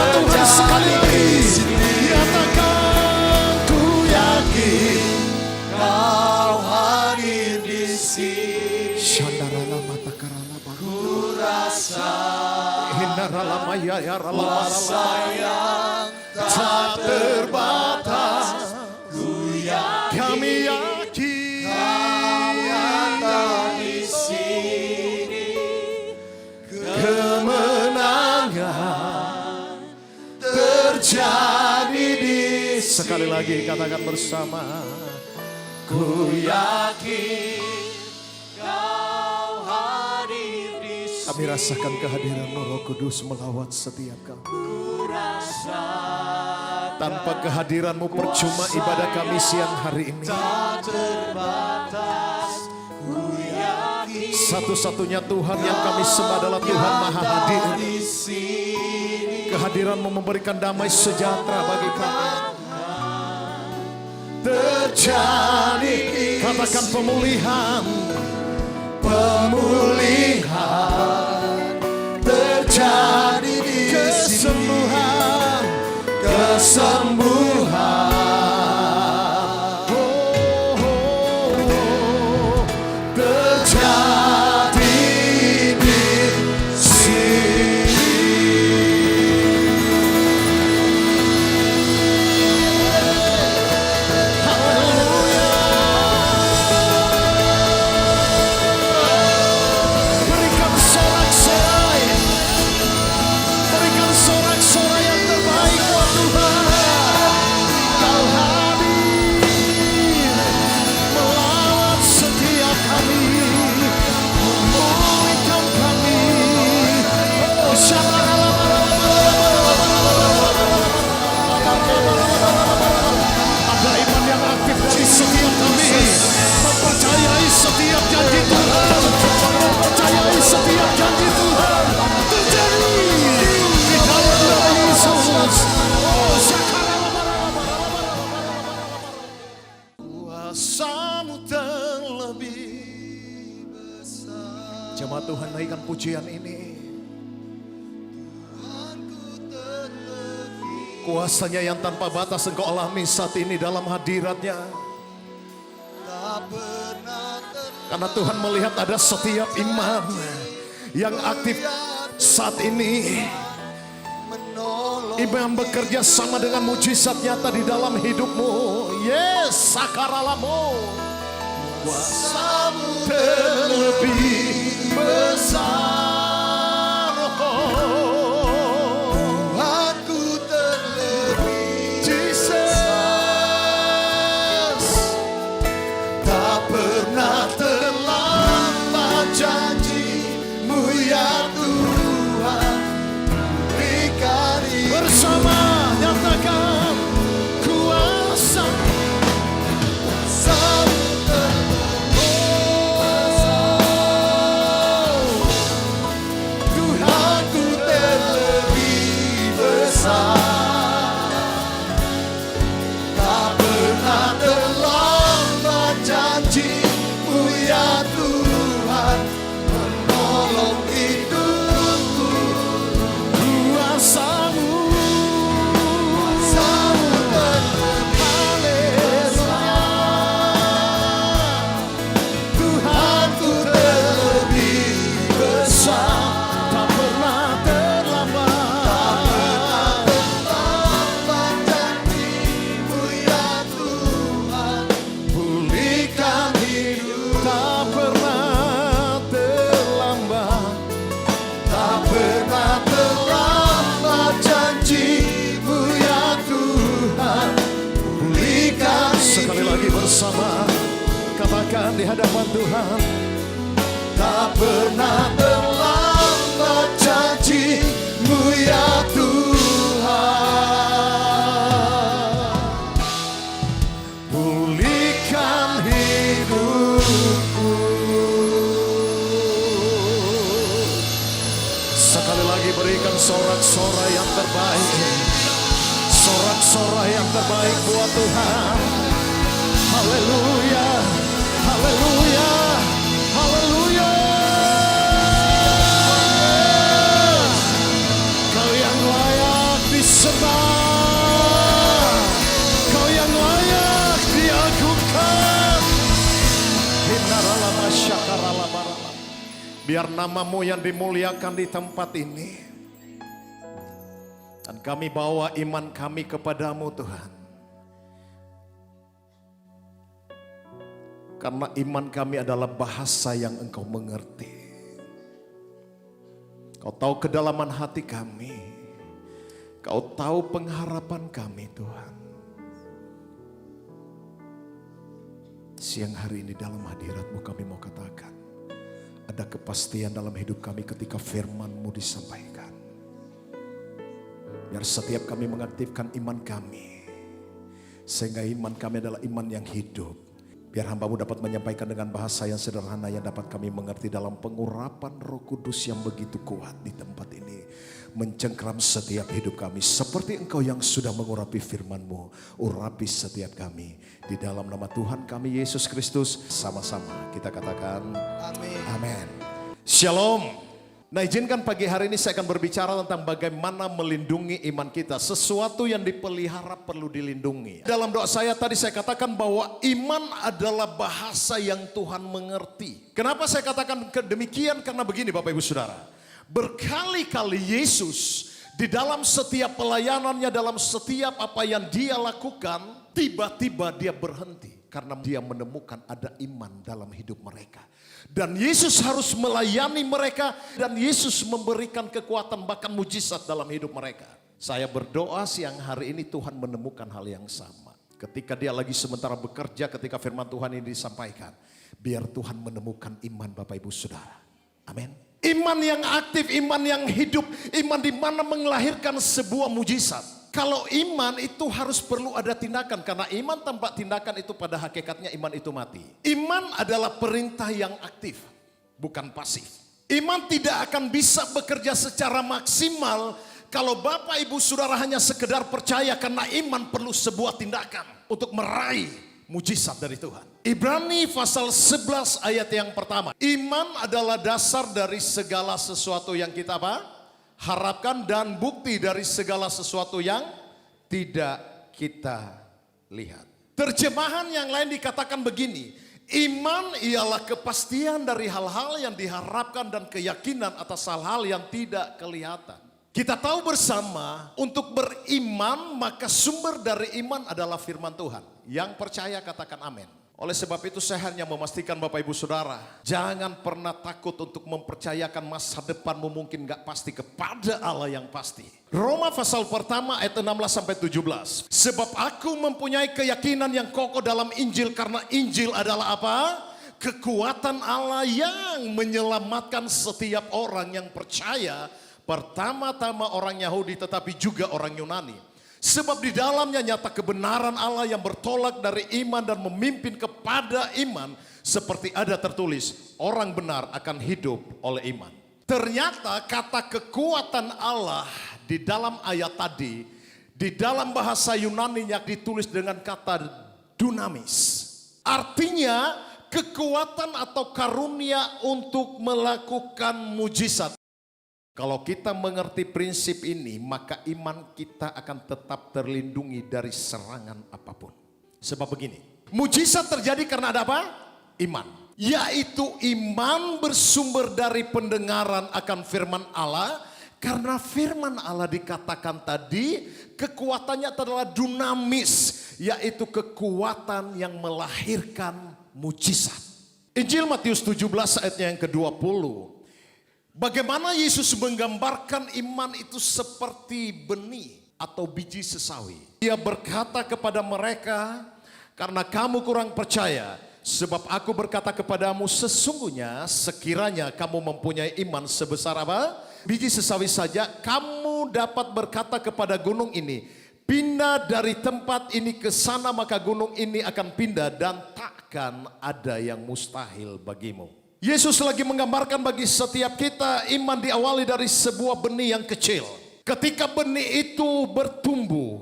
hadirat Tuhan sekali lagi. Nyatakan ku yakin Kau hadir di sini. Shandarala mata karala Ku rasa hindarala maya ya rala kuasa yang tak terbatas. Ku yakin kami yakin Kau nyata di sini. kemenangan terjadi di sekali lagi katakan bersama. Ku yakin Kau hadir di sini. Kami rasakan kehadiran Roh Kudus melawat setiap kami. Ku rasa Tanpa kehadiran-Mu percuma ibadah kami siang hari ini. tak terbatas. Ku yakin Satu-satunya Tuhan yang kami sembah adalah Tuhan Maha Hadir. di sini. Kehadiran-Mu memberikan damai sejahtera bagi kami. Terjadi, katakan pemulihan. Pemulihan terjadi di kesembuhan, kesembuhan. Terjadi di sini. Haleluya. Berikan sorak-sorai. Berikan sorak-sorai yang terbaik buat Tuhan. Kau hadir melawat setiap kami, memulihkan kami. Oh, ada iman yang aktif dari setiap kami, mempercayai setiap janji Tuhan, mempercayai setiap janji Tuhan terjadi di dalam nama Yesus. Oh, kuasa-Mu terlebih besar. Jemaat Tuhan, naikkan pujian ini. Kuasanya yang tanpa batas Engkau alami saat ini dalam hadiratnya. Karena Tuhan melihat ada setiap iman yang aktif saat ini. Iman bekerja sama dengan mujizat nyata di dalam hidupmu. Yes, sakaralamu. Kuasa-Mu terlebih besar. Tuhanku terlebih Jesus. Tak pernah terlambat janji-Mu ya Tuhan. Berikan bersama nyatakan kuasa. Tuhanku terlebih besar. Tak pernah terlambat janji-Mu ya Tuhan. Menolong hidupku. Kuasa-Mu terlebih besar. Tuhanku terlebih besar. Tak pernah terlambat. Janji-Mu ya Tuhan. Pulihkan hidup. Tak pernah terlambat. Tak pernah terlambat janji-Mu ya Tuhan. Pulihkan sekali lagi bersama. Katakan di hadapan Tuhan. Tak pernah terlambat janji-Mu ya Tuhan. Pulihkan hidupku. Sekali lagi berikan sorak-sorai yang terbaik. Sorak-sorai yang terbaik buat Tuhan. Haleluya. Haleluya. Haleluya. Kau yang layak Biar nama-Mu yang dimuliakan di tempat ini. Dan kami bawa iman kami kepadamu Tuhan. Karena iman kami adalah bahasa yang Engkau mengerti. Kau tahu kedalaman hati kami. Kau tahu pengharapan kami Tuhan. Siang hari ini dalam hadirat-Mu kami mau katakan. Ada kepastian dalam hidup kami ketika firman-Mu disampaikan. Biar setiap kami mengaktifkan iman kami. Sehingga iman kami adalah iman yang hidup. Biar hamba-Mu dapat menyampaikan dengan bahasa yang sederhana yang dapat kami mengerti dalam pengurapan Roh Kudus yang begitu kuat di tempat ini. Mencengkram setiap hidup kami. Seperti Engkau yang sudah mengurapi firman-Mu. Urapi setiap kami. Di dalam nama Tuhan kami Yesus Kristus. Sama-sama kita katakan amin. Amin. Shalom. Nah izinkan pagi hari ini saya akan berbicara tentang bagaimana melindungi iman kita. Sesuatu yang dipelihara perlu dilindungi. Dalam doa saya tadi saya katakan bahwa iman adalah bahasa yang Tuhan mengerti. Kenapa saya katakan demikian? Karena begini Bapak Ibu Saudara. Berkali-kali Yesus di dalam setiap pelayanannya, dalam setiap apa yang dia lakukan, tiba-tiba dia berhenti. Karena dia menemukan ada iman dalam hidup mereka. Dan Yesus harus melayani mereka. Dan Yesus memberikan kekuatan bahkan mujizat dalam hidup mereka. Saya berdoa siang hari ini Tuhan menemukan hal yang sama. Ketika dia lagi sementara bekerja, ketika firman Tuhan ini disampaikan. Biar Tuhan menemukan iman Bapak Ibu Saudara. Amin. Iman yang aktif, iman yang hidup. Iman di mana melahirkan sebuah mujizat. Kalau iman itu harus perlu ada tindakan. Karena iman tanpa tindakan itu pada hakikatnya iman itu mati. Iman adalah perintah yang aktif, bukan pasif. Iman tidak akan bisa bekerja secara maksimal kalau Bapak Ibu Saudara hanya sekedar percaya. Karena iman perlu sebuah tindakan untuk meraih mujizat dari Tuhan. Ibrani pasal 11 ayat yang pertama. Iman adalah dasar dari segala sesuatu yang kita apa? Harapkan dan bukti dari segala sesuatu yang tidak kita lihat. Terjemahan yang lain dikatakan begini. Iman ialah kepastian dari hal-hal yang diharapkan dan keyakinan atas hal-hal yang tidak kelihatan. Kita tahu bersama untuk beriman maka sumber dari iman adalah firman Tuhan. Yang percaya katakan amin. Oleh sebab itu saya hanya memastikan Bapak Ibu Saudara. Jangan pernah takut untuk mempercayakan masa depanmu mungkin gak pasti kepada Allah yang pasti. Roma pasal pertama ayat 16-17. Sebab aku mempunyai keyakinan yang kokoh dalam Injil. Karena Injil adalah apa? Kekuatan Allah yang menyelamatkan setiap orang yang percaya. Pertama-tama orang Yahudi tetapi juga orang Yunani. Sebab di dalamnya nyata kebenaran Allah yang bertolak dari iman dan memimpin kepada iman. Seperti ada tertulis, orang benar akan hidup oleh iman. Ternyata kata kekuatan Allah di dalam ayat tadi, di dalam bahasa Yunani-nya ditulis dengan kata dunamis. Artinya kekuatan atau karunia untuk melakukan mujizat. Kalau kita mengerti prinsip ini, maka iman kita akan tetap terlindungi dari serangan apapun. Sebab begini, mujizat terjadi karena ada apa? Iman. Yaitu iman bersumber dari pendengaran akan firman Allah. Karena firman Allah dikatakan tadi, kekuatannya adalah dunamis. Yaitu kekuatan yang melahirkan mujizat. Injil Matius 17 ayatnya yang ke-20. Bagaimana Yesus menggambarkan iman itu seperti benih atau biji sesawi. Dia berkata kepada mereka, karena kamu kurang percaya, sebab aku berkata kepadamu sesungguhnya sekiranya kamu mempunyai iman sebesar apa? Biji sesawi saja, kamu dapat berkata kepada gunung ini, pindah dari tempat ini ke sana, maka gunung ini akan pindah dan takkan ada yang mustahil bagimu. Yesus lagi menggambarkan bagi setiap kita iman diawali dari sebuah benih yang kecil. Ketika benih itu bertumbuh,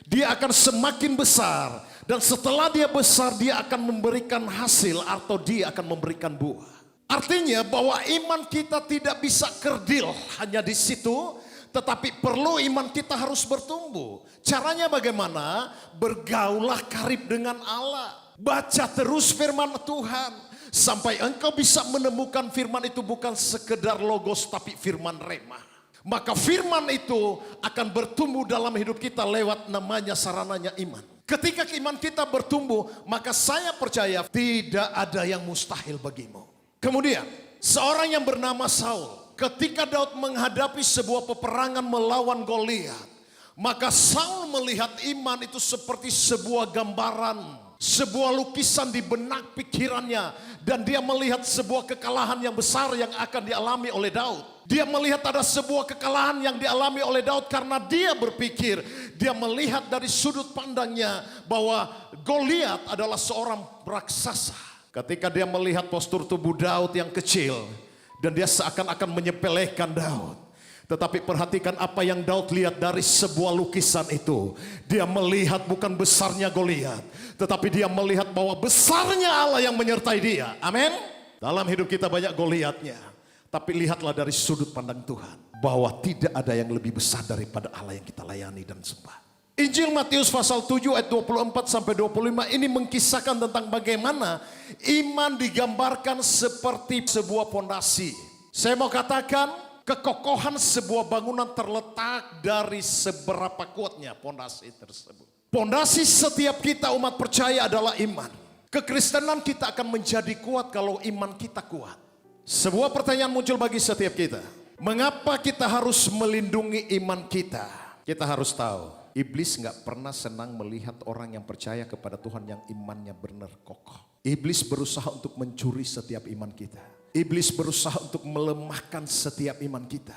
dia akan semakin besar. Dan setelah dia besar, dia akan memberikan hasil atau dia akan memberikan buah. Artinya bahwa iman kita tidak bisa kerdil hanya di situ. Tetapi perlu iman kita harus bertumbuh. Caranya bagaimana? Bergaulah karib dengan Allah. Baca terus firman Tuhan. Sampai engkau bisa menemukan firman itu bukan sekedar logos tapi firman rema. Maka firman itu akan bertumbuh dalam hidup kita lewat namanya sarananya iman. Ketika iman kita bertumbuh, maka saya percaya tidak ada yang mustahil bagimu. Kemudian seorang yang bernama Saul, ketika Daud menghadapi sebuah peperangan melawan Goliat, maka Saul melihat iman itu seperti sebuah gambaran, sebuah lukisan di benak pikirannya. Dan dia melihat sebuah kekalahan yang besar yang akan dialami oleh Daud. Dia melihat ada sebuah kekalahan yang dialami oleh Daud karena dia berpikir, dia melihat dari sudut pandangnya bahwa Goliat adalah seorang raksasa. Ketika dia melihat postur tubuh Daud yang kecil dan dia seakan-akan menyepelekan Daud. Tetapi perhatikan apa yang Daud lihat dari sebuah lukisan itu. Dia melihat bukan besarnya Goliat, tetapi dia melihat bahwa besarnya Allah yang menyertai dia. Amin. Dalam hidup kita banyak Goliatnya, tapi lihatlah dari sudut pandang Tuhan bahwa tidak ada yang lebih besar daripada Allah yang kita layani dan sembah. Injil Matius pasal 7 ayat 24 sampai 25 ini mengkisahkan tentang bagaimana iman digambarkan seperti sebuah pondasi. Saya mau katakan, kekokohan sebuah bangunan terletak dari seberapa kuatnya pondasi tersebut. Pondasi setiap kita umat percaya adalah iman. Kekristenan kita akan menjadi kuat kalau iman kita kuat. Sebuah pertanyaan muncul bagi setiap kita. Mengapa kita harus melindungi iman kita? Kita harus tahu, iblis gak pernah senang melihat orang yang percaya kepada Tuhan yang imannya benar kokoh. Iblis berusaha untuk mencuri setiap iman kita. Iblis berusaha untuk melemahkan setiap iman kita.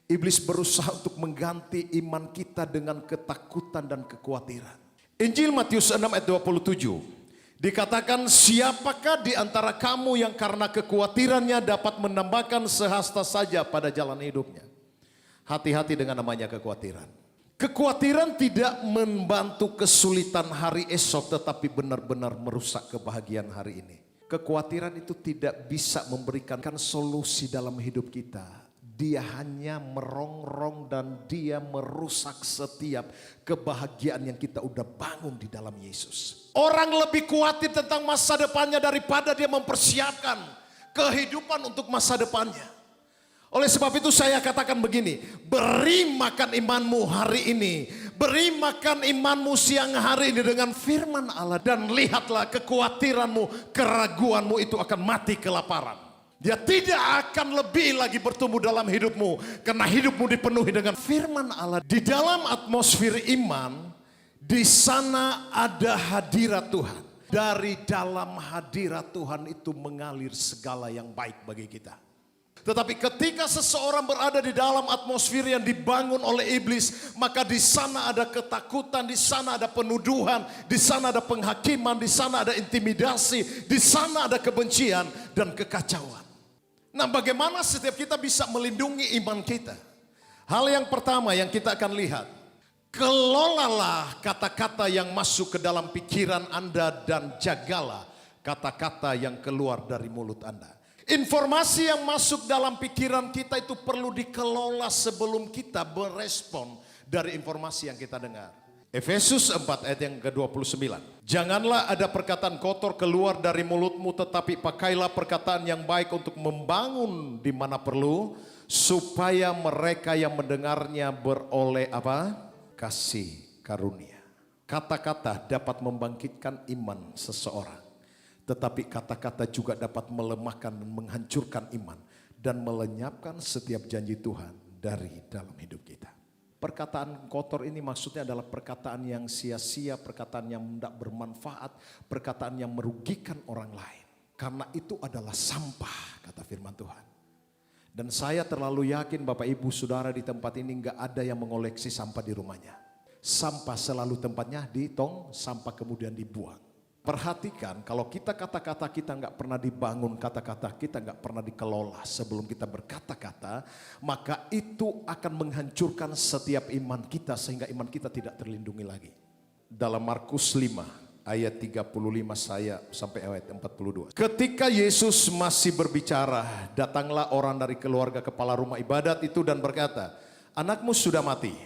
Iblis berusaha untuk mengganti iman kita dengan ketakutan dan kekhawatiran. Injil Matius 6 ayat 27 dikatakan, siapakah di antara kamu yang karena kekhawatirannya dapat menambahkan sehasta saja pada jalan hidupnya. Hati-hati dengan namanya kekhawatiran. Kekhawatiran tidak membantu kesulitan hari esok, tetapi benar-benar merusak kebahagiaan hari ini. Kekhawatiran itu tidak bisa memberikan solusi dalam hidup kita. Dia hanya merongrong dan dia merusak setiap kebahagiaan yang kita udah bangun di dalam Yesus. Orang lebih khawatir tentang masa depannya daripada dia mempersiapkan kehidupan untuk masa depannya. Oleh sebab itu saya katakan begini, beri makan imanmu hari ini. Beri makan imanmu siang hari ini dengan firman Allah. Dan lihatlah kekhawatiranmu, keraguanmu itu akan mati kelaparan. Dia tidak akan lebih lagi bertumbuh dalam hidupmu. Karena hidupmu dipenuhi dengan firman Allah. Di dalam atmosfer iman, di sana ada hadirat Tuhan. Dari dalam hadirat Tuhan itu mengalir segala yang baik bagi kita. Tetapi ketika seseorang berada di dalam atmosfer yang dibangun oleh iblis, maka di sana ada ketakutan, di sana ada penuduhan, di sana ada penghakiman, di sana ada intimidasi, di sana ada kebencian dan kekacauan. Nah, bagaimana setiap kita bisa melindungi iman kita? Hal yang pertama yang kita akan lihat, kelolalah kata-kata yang masuk ke dalam pikiran Anda dan jagalah kata-kata yang keluar dari mulut Anda. Informasi yang masuk dalam pikiran kita itu perlu dikelola sebelum kita berespon dari informasi yang kita dengar. Efesus 4 ayat yang ke-29. Janganlah ada perkataan kotor keluar dari mulutmu, tetapi pakailah perkataan yang baik untuk membangun di mana perlu, supaya mereka yang mendengarnya beroleh apa? Kasih karunia. Kata-kata dapat membangkitkan iman seseorang. Tetapi kata-kata juga dapat melemahkan dan menghancurkan iman. Dan melenyapkan setiap janji Tuhan dari dalam hidup kita. Perkataan kotor ini maksudnya adalah perkataan yang sia-sia, perkataan yang tidak bermanfaat, perkataan yang merugikan orang lain. Karena itu adalah sampah, kata firman Tuhan. Dan saya terlalu yakin Bapak Ibu Saudara di tempat ini gak ada yang mengoleksi sampah di rumahnya. Sampah selalu tempatnya di tong sampah kemudian dibuang. Perhatikan, kalau kita kata-kata kita nggak pernah dibangun, kata-kata kita nggak pernah dikelola sebelum kita berkata-kata, maka itu akan menghancurkan setiap iman kita sehingga iman kita tidak terlindungi lagi. Dalam Markus 5 ayat 35 saya sampai ayat 42. Ketika Yesus masih berbicara, datanglah orang dari keluarga kepala rumah ibadat itu dan berkata, anakmu sudah mati.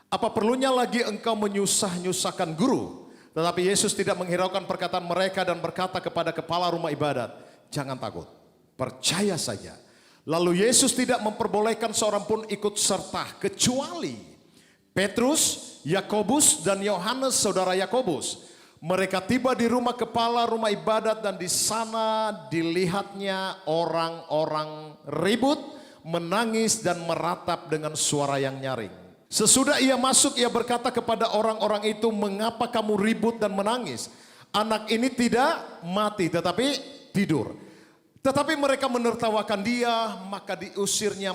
Apa perlunya lagi engkau menyusah-nyusahkan guru? Tetapi Yesus tidak menghiraukan perkataan mereka dan berkata kepada kepala rumah ibadat, "Jangan takut, percaya saja." Lalu Yesus tidak memperbolehkan seorang pun ikut serta kecuali Petrus, Yakobus dan Yohanes saudara Yakobus. Mereka tiba di rumah kepala rumah ibadat dan di sana dilihatnya orang-orang ribut, menangis dan meratap dengan suara yang nyaring. Sesudah ia masuk, ia berkata kepada orang-orang itu, "Mengapa kamu ribut dan menangis? Anak ini tidak mati tetapi tidur." Tetapi mereka menertawakan dia, maka diusirnya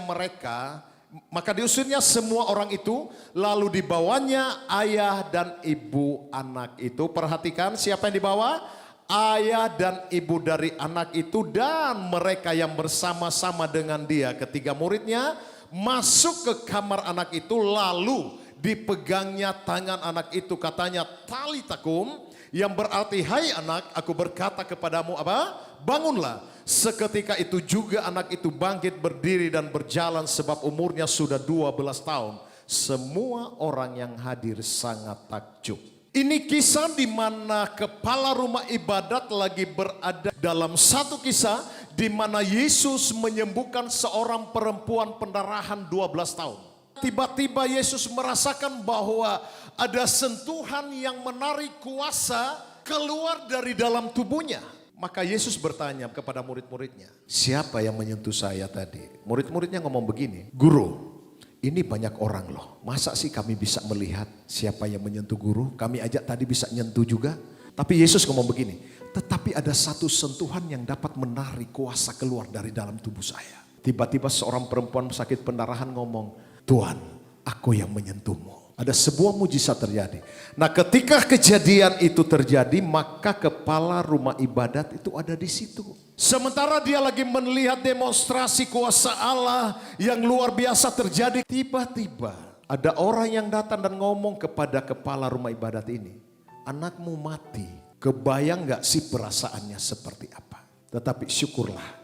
semua orang itu, lalu dibawanya ayah dan ibu anak itu. Perhatikan siapa yang dibawa? Ayah dan ibu dari anak itu dan mereka yang bersama-sama dengan dia. Ketiga muridnya masuk ke kamar anak itu, lalu dipegangnya tangan anak itu, katanya, "Talita kum," yang berarti, "Hai anak, aku berkata kepadamu," apa? "Bangunlah." Seketika itu juga anak itu bangkit berdiri dan berjalan sebab umurnya sudah 12 tahun. Semua orang yang hadir sangat takjub. Ini kisah di mana kepala rumah ibadat lagi berada dalam satu kisah di mana Yesus menyembuhkan seorang perempuan pendarahan 12 tahun. Tiba-tiba Yesus merasakan bahwa ada sentuhan yang menarik kuasa keluar dari dalam tubuhnya. Maka Yesus bertanya kepada murid-muridnya, "Siapa yang menyentuh saya tadi?" Murid-muridnya ngomong begini, "Guru, ini banyak orang loh. Masa sih kami bisa melihat siapa yang menyentuh guru? Kami aja tadi bisa nyentuh juga." Tapi Yesus ngomong begini, "Tetapi ada satu sentuhan yang dapat menarik kuasa keluar dari dalam tubuh saya." Tiba-tiba seorang perempuan sakit pendarahan ngomong, "Tuhan, aku yang menyentuhmu." Ada sebuah mujizat terjadi. Nah, ketika kejadian itu terjadi, maka kepala rumah ibadat itu ada di situ. Sementara dia lagi melihat demonstrasi kuasa Allah yang luar biasa terjadi, tiba-tiba ada orang yang datang dan ngomong kepada kepala rumah ibadat ini, "Anakmu mati." Kebayang gak sih perasaannya seperti apa? Tetapi syukurlah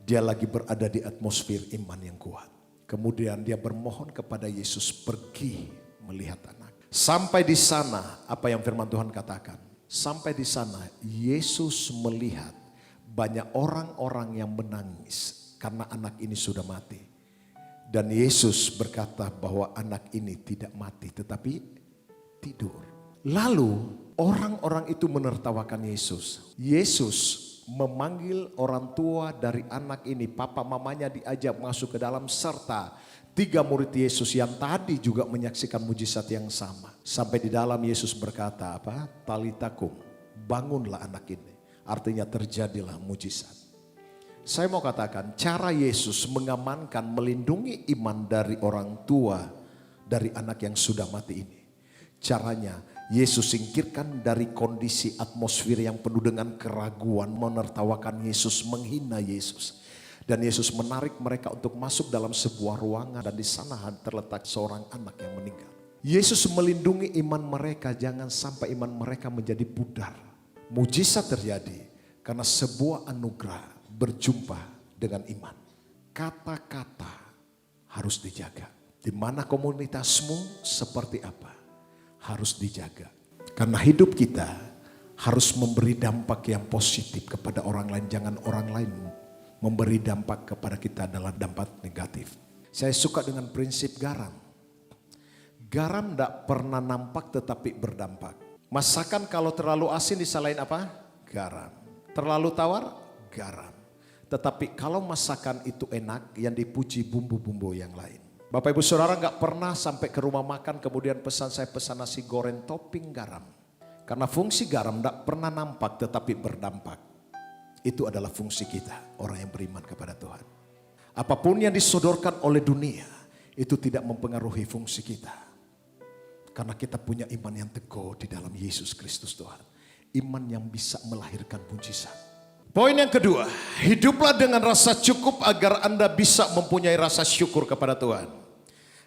dia lagi berada di atmosfer iman yang kuat. Kemudian dia bermohon kepada Yesus pergi melihat anak. Sampai di sana, apa yang firman Tuhan katakan? Sampai di sana Yesus melihat banyak orang-orang yang menangis karena anak ini sudah mati. Dan Yesus berkata bahwa anak ini tidak mati tetapi tidur. Lalu orang-orang itu menertawakan Yesus. Yesus memanggil orang tua dari anak ini, papa mamanya diajak masuk ke dalam, serta 3 murid Yesus yang tadi juga menyaksikan mujizat yang sama. Sampai di dalam Yesus berkata apa? "Talita kum," bangunlah anak ini. Artinya terjadilah mujizat. Saya mau katakan cara Yesus mengamankan, melindungi iman dari orang tua dari anak yang sudah mati ini. Caranya Yesus singkirkan dari kondisi atmosfer yang penuh dengan keraguan, menertawakan Yesus, menghina Yesus. Dan Yesus menarik mereka untuk masuk dalam sebuah ruangan dan di sana terletak seorang anak yang meninggal. Yesus melindungi iman mereka, jangan sampai iman mereka menjadi pudar. Mujizat terjadi karena sebuah anugerah berjumpa dengan iman. Kata-kata harus dijaga. Di mana komunitasmu seperti apa? Harus dijaga. Karena hidup kita harus memberi dampak yang positif kepada orang lain. Jangan orang lain memberi dampak kepada kita adalah dampak negatif. Saya suka dengan prinsip garam. Garam tidak pernah nampak tetapi berdampak. Masakan kalau terlalu asin disalahin apa? Garam. Terlalu tawar? Garam. Tetapi kalau masakan itu enak, yang dipuji bumbu-bumbu yang lain. Bapak Ibu Saudara gak pernah sampai ke rumah makan kemudian saya pesan nasi goreng topping garam. Karena fungsi garam tidak pernah nampak tetapi berdampak. Itu adalah fungsi kita, orang yang beriman kepada Tuhan. Apapun yang disodorkan oleh dunia, itu tidak mempengaruhi fungsi kita. Karena kita punya iman yang teguh di dalam Yesus Kristus Tuhan. Iman yang bisa melahirkan mujizat. Poin yang kedua, hiduplah dengan rasa cukup agar Anda bisa mempunyai rasa syukur kepada Tuhan.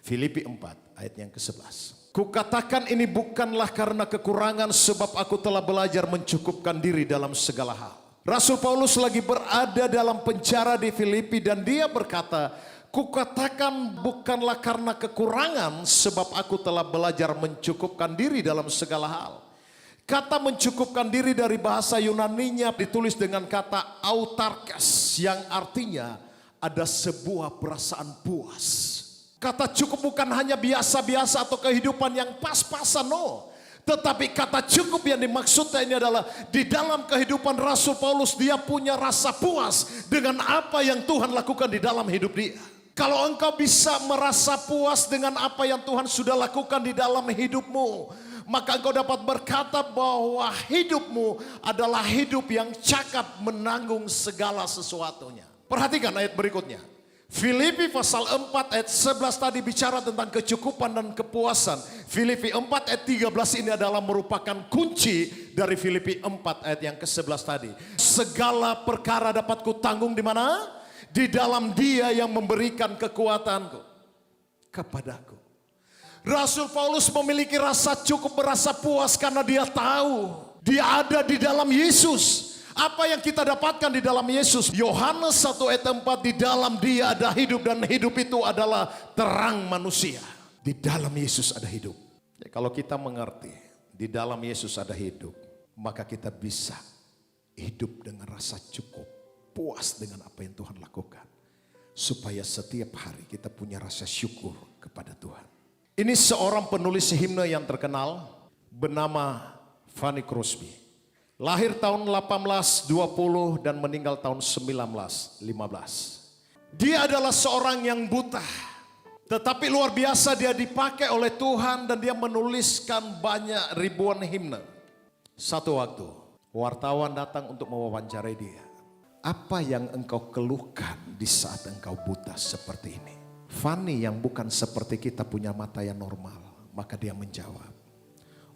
Filipi 4 ayat yang ke-11. "Kukatakan ini bukanlah karena kekurangan, sebab aku telah belajar mencukupkan diri dalam segala hal." Rasul Paulus lagi berada dalam penjara di Filipi dan dia berkata, "Kukatakan bukanlah karena kekurangan, sebab aku telah belajar mencukupkan diri dalam segala hal." Kata mencukupkan diri dari bahasa Yunaninya ditulis dengan kata autarkes yang artinya ada sebuah perasaan puas. Kata cukup bukan hanya biasa-biasa atau kehidupan yang pas-pasan, no. Tetapi kata cukup yang dimaksudnya ini adalah di dalam kehidupan Rasul Paulus dia punya rasa puas dengan apa yang Tuhan lakukan di dalam hidup dia. Kalau engkau bisa merasa puas dengan apa yang Tuhan sudah lakukan di dalam hidupmu, maka engkau dapat berkata bahwa hidupmu adalah hidup yang cakap menanggung segala sesuatunya. Perhatikan ayat berikutnya. Filipi pasal 4 ayat 11 tadi bicara tentang kecukupan dan kepuasan. Filipi 4 ayat 13 ini adalah merupakan kunci dari Filipi 4 ayat yang ke-11 tadi. Segala perkara dapat kutanggung di mana? Di dalam Dia yang memberikan kekuatanku kepadaku. Rasul Paulus memiliki rasa cukup, merasa puas karena dia tahu dia ada di dalam Yesus. Apa yang kita dapatkan di dalam Yesus? Yohanes 1 ayat 4, di dalam Dia ada hidup dan hidup itu adalah terang manusia. Di dalam Yesus ada hidup. Ya, kalau kita mengerti di dalam Yesus ada hidup, maka kita bisa hidup dengan rasa cukup, puas dengan apa yang Tuhan lakukan. Supaya setiap hari kita punya rasa syukur kepada Tuhan. Ini seorang penulis himne yang terkenal bernama Fanny Crosby. Lahir tahun 1820 dan meninggal tahun 1915. Dia adalah seorang yang buta. Tetapi luar biasa dia dipakai oleh Tuhan dan dia menuliskan banyak ribuan himne. Satu waktu wartawan datang untuk mewawancarai dia. Apa yang engkau keluhkan di saat engkau buta seperti ini? Fanny yang bukan seperti kita punya mata yang normal. Maka dia menjawab,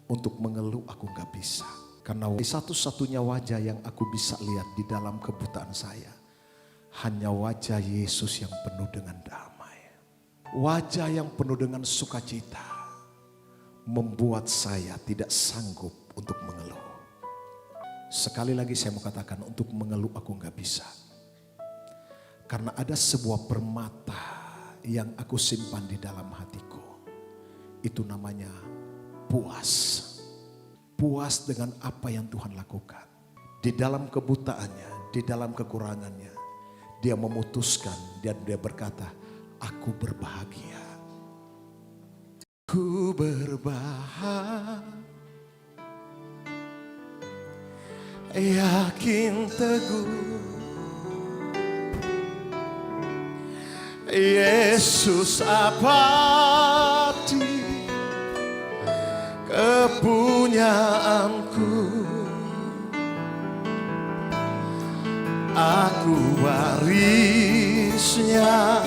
untuk mengeluh aku gak bisa. Karena satu-satunya wajah yang aku bisa lihat di dalam kebutaan saya, hanya wajah Yesus yang penuh dengan damai. Wajah yang penuh dengan sukacita. Membuat saya tidak sanggup untuk mengeluh. Sekali lagi saya mau katakan, untuk mengeluh aku gak bisa. Karena ada sebuah permata yang aku simpan di dalam hatiku. Itu namanya puas. Puas dengan apa yang Tuhan lakukan. Di dalam kebutaannya, di dalam kekurangannya, dia memutuskan dan dia berkata, aku berbahagia. Ku berbahagia, yakin teguh. Yesus abadi kepunyaanku, aku warisnya,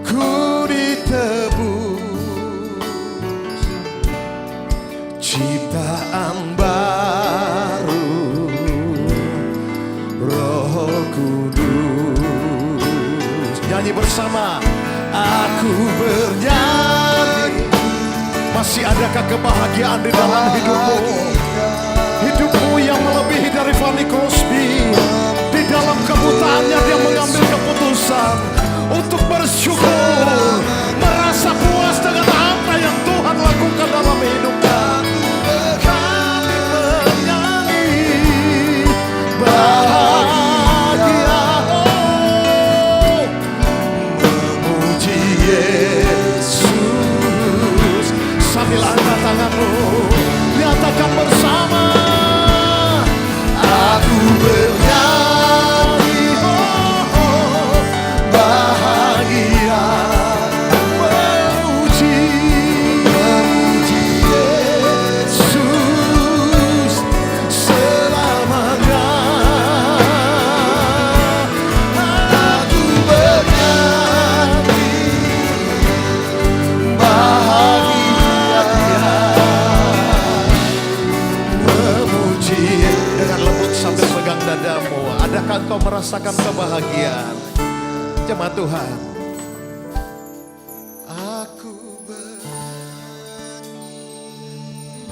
ku ditebus ciptaan baru, Roh Kudus. Nyanyi bersama, aku bernyanyi. Masih adakah kebahagiaan di dalam hidupmu? Hidupmu yang melebihi dari Fanny Crosby. Di dalam kebutaannya dia mengambil keputusan untuk bersyukur, merasa puas dengan apa yang Tuhan lakukan dalam hidupnya. Kami menyanyi bahagia, memuji Yesus. Sambil angkat tanganmu, nyatakan bersama, aku bernyanyi, bahagia, memuji Yesus selamanya. Aku bernyanyi, bahagia, memuji. Dengan lembut sambil pegang dadamu, adakah kau merasakan kebahagiaan? Jemaat Tuhan,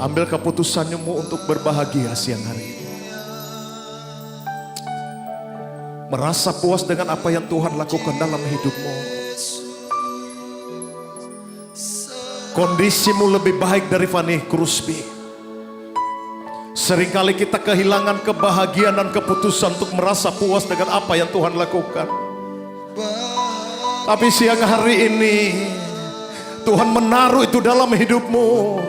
ambil keputusanmu untuk berbahagia siang hari ini. Merasa puas dengan apa yang Tuhan lakukan dalam hidupmu. Kondisimu lebih baik dari Fanny Crosby. Seringkali kita kehilangan kebahagiaan dan keputusan untuk merasa puas dengan apa yang Tuhan lakukan. Tapi siang hari ini Tuhan menaruh itu dalam hidupmu.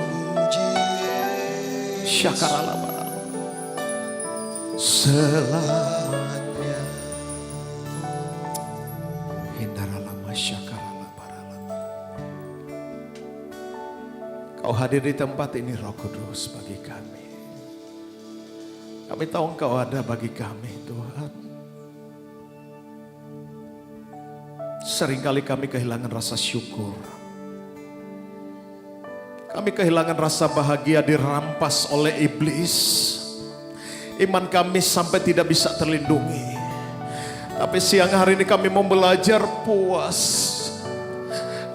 Syakarallah selamanya. Hindaralama syakarallah baralam. Kau hadir di tempat ini Roh Kudus bagi kami. Kami tahu Engkau ada bagi kami Tuhan. Seringkali kami kehilangan rasa syukur. Kami kehilangan rasa bahagia dirampas oleh iblis. Iman kami sampai tidak bisa terlindungi. Tapi siang hari ini kami mau belajar puas.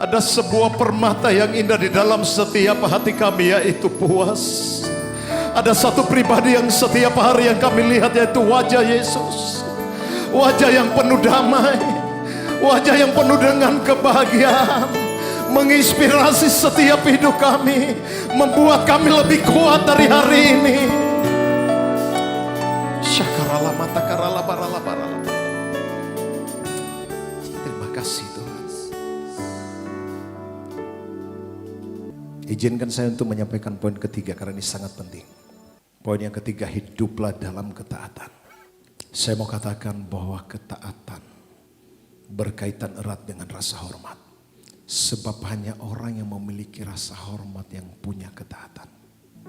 Ada sebuah permata yang indah di dalam setiap hati kami, yaitu puas. Ada satu pribadi yang setiap hari yang kami lihat, yaitu wajah Yesus. Wajah yang penuh damai. Wajah yang penuh dengan kebahagiaan. Menginspirasi setiap hidup kami, membuat kami lebih kuat dari hari ini. Syakarallah matakarallah barallah barallah. Terima kasih Tuhan. Izinkan saya untuk menyampaikan poin ketiga karena ini sangat penting. Poin yang ketiga, hiduplah dalam ketaatan. Saya mau katakan bahwa ketaatan berkaitan erat dengan rasa hormat. Sebab hanya orang yang memiliki rasa hormat yang punya ketaatan.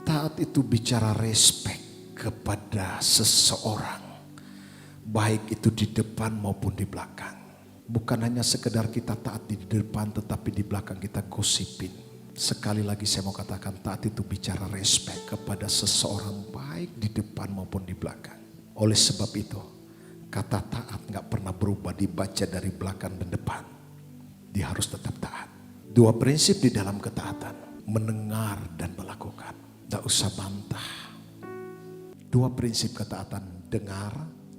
Taat itu bicara respek kepada seseorang. Baik itu di depan maupun di belakang. Bukan hanya sekedar kita taat di depan tetapi di belakang kita gosipin. Sekali lagi saya mau katakan taat itu bicara respek kepada seseorang baik di depan maupun di belakang. Oleh sebab itu kata taat gak pernah berubah dibaca dari belakang dan depan. Dia harus tetap taat. Dua prinsip di dalam ketaatan. Mendengar dan melakukan. Tidak usah bantah. Dua prinsip ketaatan. Dengar,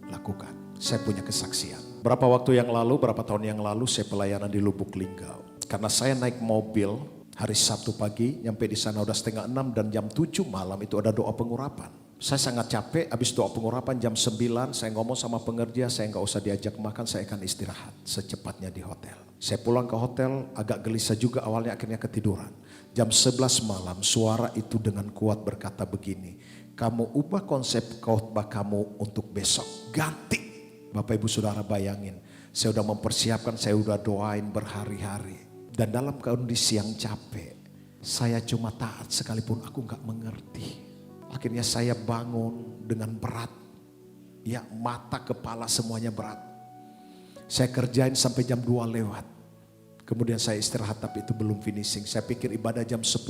lakukan. Saya punya kesaksian. Berapa waktu yang lalu, berapa tahun yang lalu saya pelayanan di Lubuk Linggau. Karena saya naik mobil hari Sabtu pagi. Nyampe di sana udah 5:30 dan jam 7 malam itu ada doa pengurapan. Saya sangat capek, habis doa pengurapan jam 9 saya ngomong sama pengerja, saya nggak usah diajak makan, saya akan istirahat secepatnya di hotel. Saya pulang ke hotel, agak gelisah juga awalnya, akhirnya ketiduran. Jam 11 malam suara itu dengan kuat berkata begini, kamu ubah konsep khotbah kamu untuk besok, ganti. Bapak Ibu Saudara bayangin, saya udah mempersiapkan, saya udah doain berhari-hari. Dan dalam kondisi yang capek, saya cuma taat sekalipun aku nggak mengerti. Akhirnya saya bangun dengan berat. Ya, mata, kepala semuanya berat. Saya kerjain sampai jam 2 lewat. Kemudian saya istirahat tapi itu belum finishing. Saya pikir ibadah jam 10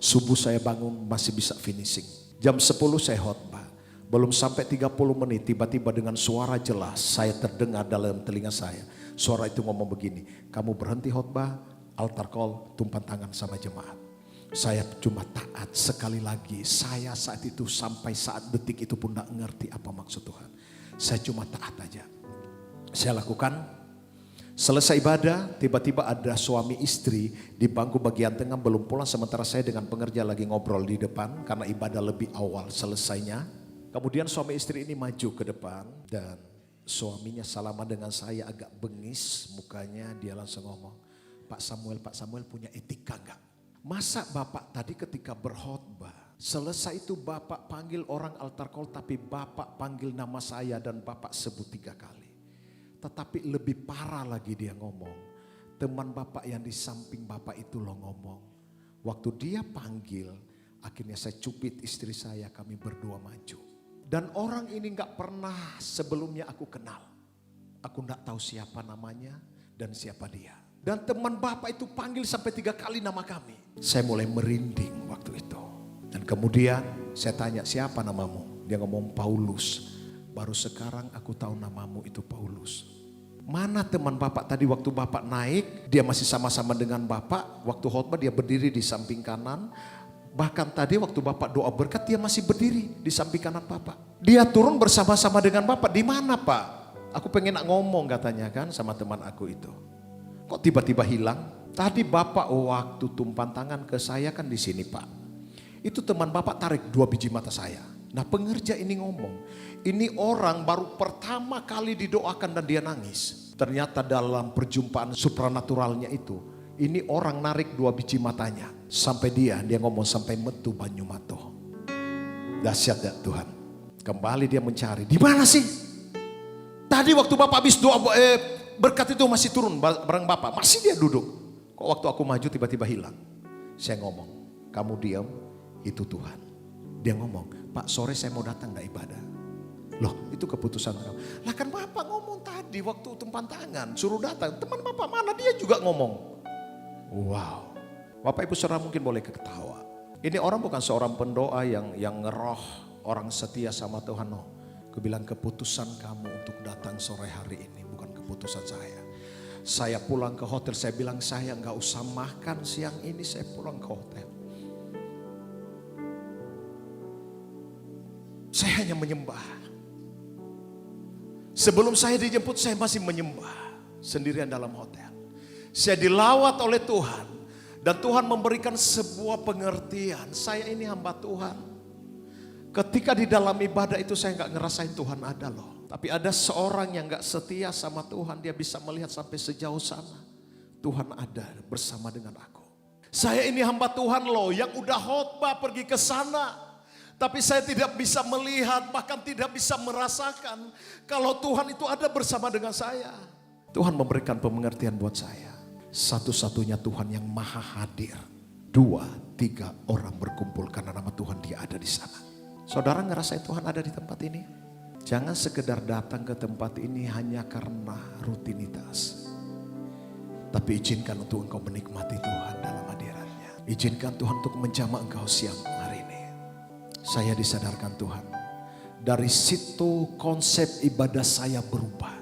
subuh saya bangun masih bisa finishing. Jam 10 saya khotbah. Belum sampai 30 menit tiba-tiba dengan suara jelas saya terdengar dalam telinga saya. Suara itu ngomong begini, kamu berhenti khotbah, altar call, tumpang tangan sama jemaat. Saya cuma taat. Sekali lagi saya saat itu sampai saat detik itu pun gak ngerti apa maksud Tuhan. Saya cuma taat aja. Saya lakukan. Selesai ibadah tiba-tiba ada suami istri di bangku bagian tengah belum pulang. Sementara saya dengan pengerja lagi ngobrol di depan karena ibadah lebih awal selesainya. Kemudian suami istri ini maju ke depan dan suaminya salaman dengan saya agak bengis mukanya. Dia langsung ngomong, Pak Samuel punya etika gak? Masa Bapak tadi ketika berkhotbah, selesai itu Bapak panggil orang altar call tapi Bapak panggil nama saya dan Bapak sebut 3 kali. Tetapi lebih parah lagi dia ngomong, teman Bapak yang di samping Bapak itu loh ngomong. Waktu dia panggil, akhirnya saya cubit istri saya, kami berdua maju. Dan orang ini gak pernah sebelumnya aku kenal. Aku gak tahu siapa namanya dan siapa dia. Dan teman Bapak itu panggil sampai 3 kali nama kami. Saya mulai merinding waktu itu. Dan kemudian saya tanya, siapa namamu? Dia ngomong Paulus. Baru sekarang aku tahu namamu itu Paulus. Mana teman Bapak tadi waktu Bapak naik, dia masih sama-sama dengan Bapak. Waktu khotbah dia berdiri di samping kanan. Bahkan tadi waktu Bapak doa berkat dia masih berdiri di samping kanan Bapak. Dia turun bersama-sama dengan Bapak. Di mana Pak? Aku pengen ngomong katanya kan sama teman aku itu. Kok tiba-tiba hilang? Tadi Bapak waktu tumpang tangan ke saya kan di sini Pak. Itu teman Bapak tarik 2 biji mata saya. Nah pengerja ini ngomong, ini orang baru pertama kali didoakan dan dia nangis. Ternyata dalam perjumpaan supranaturalnya itu, ini orang narik 2 biji matanya. Sampai dia ngomong sampai metu banyu mato. Dahsyat ya Tuhan. Kembali dia mencari, di mana sih? Tadi waktu Bapak habis doa berkat itu masih turun bareng Bapak, masih dia duduk. Kok waktu aku maju tiba-tiba hilang? Saya ngomong, kamu diam, itu Tuhan. Dia ngomong, Pak sore saya mau datang gak ibadah? Loh itu keputusan kamu. Lah kan Bapak ngomong tadi waktu tumpan tangan, suruh datang. Teman Bapak mana dia juga ngomong. Wow, Bapak Ibu saudara mungkin boleh ketawa. Ini orang bukan seorang pendoa yang ngeroh orang setia sama Tuhan. No. Aku bilang keputusan kamu untuk datang sore hari ini bukan keputusan saya. Saya pulang ke hotel, saya bilang saya gak usah makan siang ini, saya pulang ke hotel. Saya hanya menyembah. Sebelum saya dijemput saya masih menyembah sendirian dalam hotel. Saya dilawat oleh Tuhan dan Tuhan memberikan sebuah pengertian. Saya ini hamba Tuhan. Ketika di dalam ibadah itu saya gak ngerasain Tuhan ada loh. Tapi ada seorang yang gak setia sama Tuhan, dia bisa melihat sampai sejauh sana. Tuhan ada bersama dengan aku. Saya ini hamba Tuhan loh yang udah khotbah pergi ke sana. Tapi saya tidak bisa melihat, bahkan tidak bisa merasakan kalau Tuhan itu ada bersama dengan saya. Tuhan memberikan pengertian buat saya. Satu-satunya Tuhan yang maha hadir. 2, 3 orang berkumpul karena nama Tuhan dia ada di sana. Saudara ngerasain Tuhan ada di tempat ini? Jangan sekedar datang ke tempat ini hanya karena rutinitas. Tapi izinkan untuk engkau menikmati Tuhan dalam hadiratnya. Izinkan Tuhan untuk menjamah engkau siang hari ini. Saya disadarkan Tuhan. Dari situ konsep ibadah saya berubah.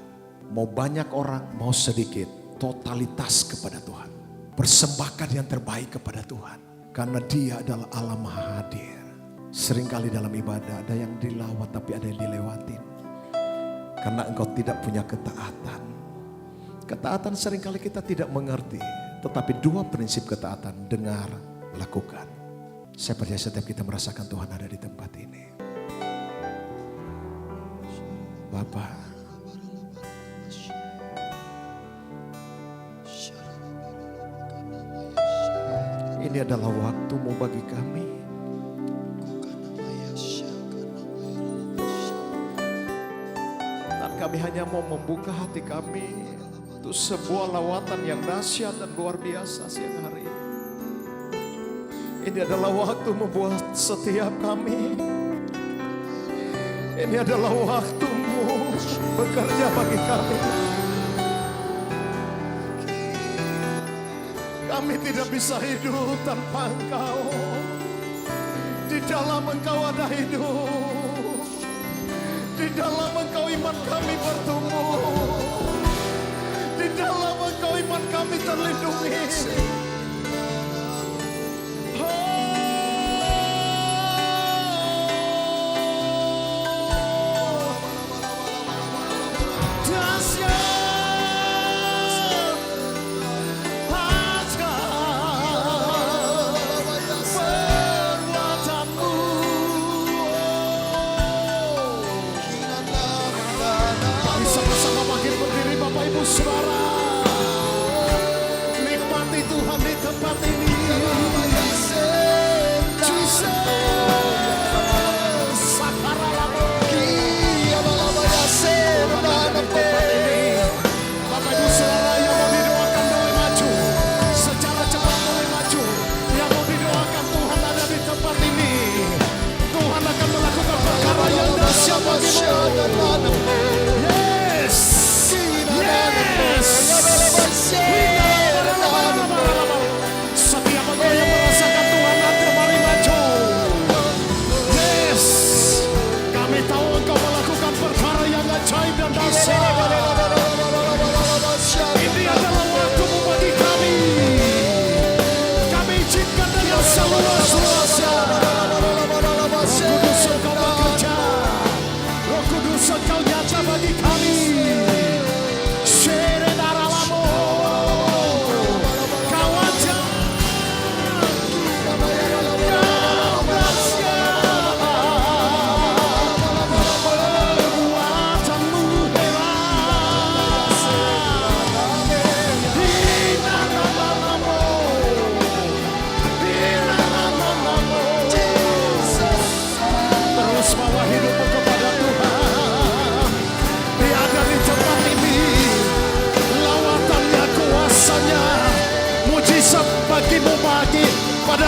Mau banyak orang, mau sedikit. Totalitas kepada Tuhan. Persembahkan yang terbaik kepada Tuhan. Karena dia adalah Allah Maha Hadir. Seringkali dalam ibadah ada yang dilawat tapi ada yang dilewatin. Karena engkau tidak punya ketaatan. Ketaatan seringkali kita tidak mengerti. Tetapi 2 prinsip ketaatan, dengar, lakukan. Saya percaya setiap kita merasakan Tuhan ada di tempat ini. Bapak, ini adalah waktumu bagi kami. Dan kami hanya mau membuka hati kami untuk sebuah lawatan yang dahsyat dan luar biasa siang hari ini. Ini adalah waktu membuat setiap kami. Ini adalah waktumu bekerja bagi kami. Kami tidak bisa hidup tanpa Engkau. Di dalam Engkau ada hidup. Di dalam Engkau iman kami bertumbuh. Di dalam Engkau iman kami terlindungi. Sama-sama makin berdiri Bapak Ibu Saudara. Nikmati Tuhan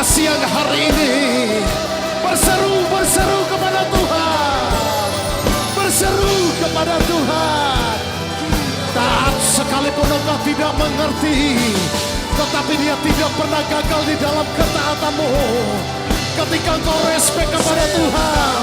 siang hari ini berseru kepada Tuhan, berseru kepada Tuhan. Taat sekalipun engkau tidak mengerti, tetapi dia tidak pernah gagal di dalam ketaatanmu. Ketika engkau respek kepada Tuhan,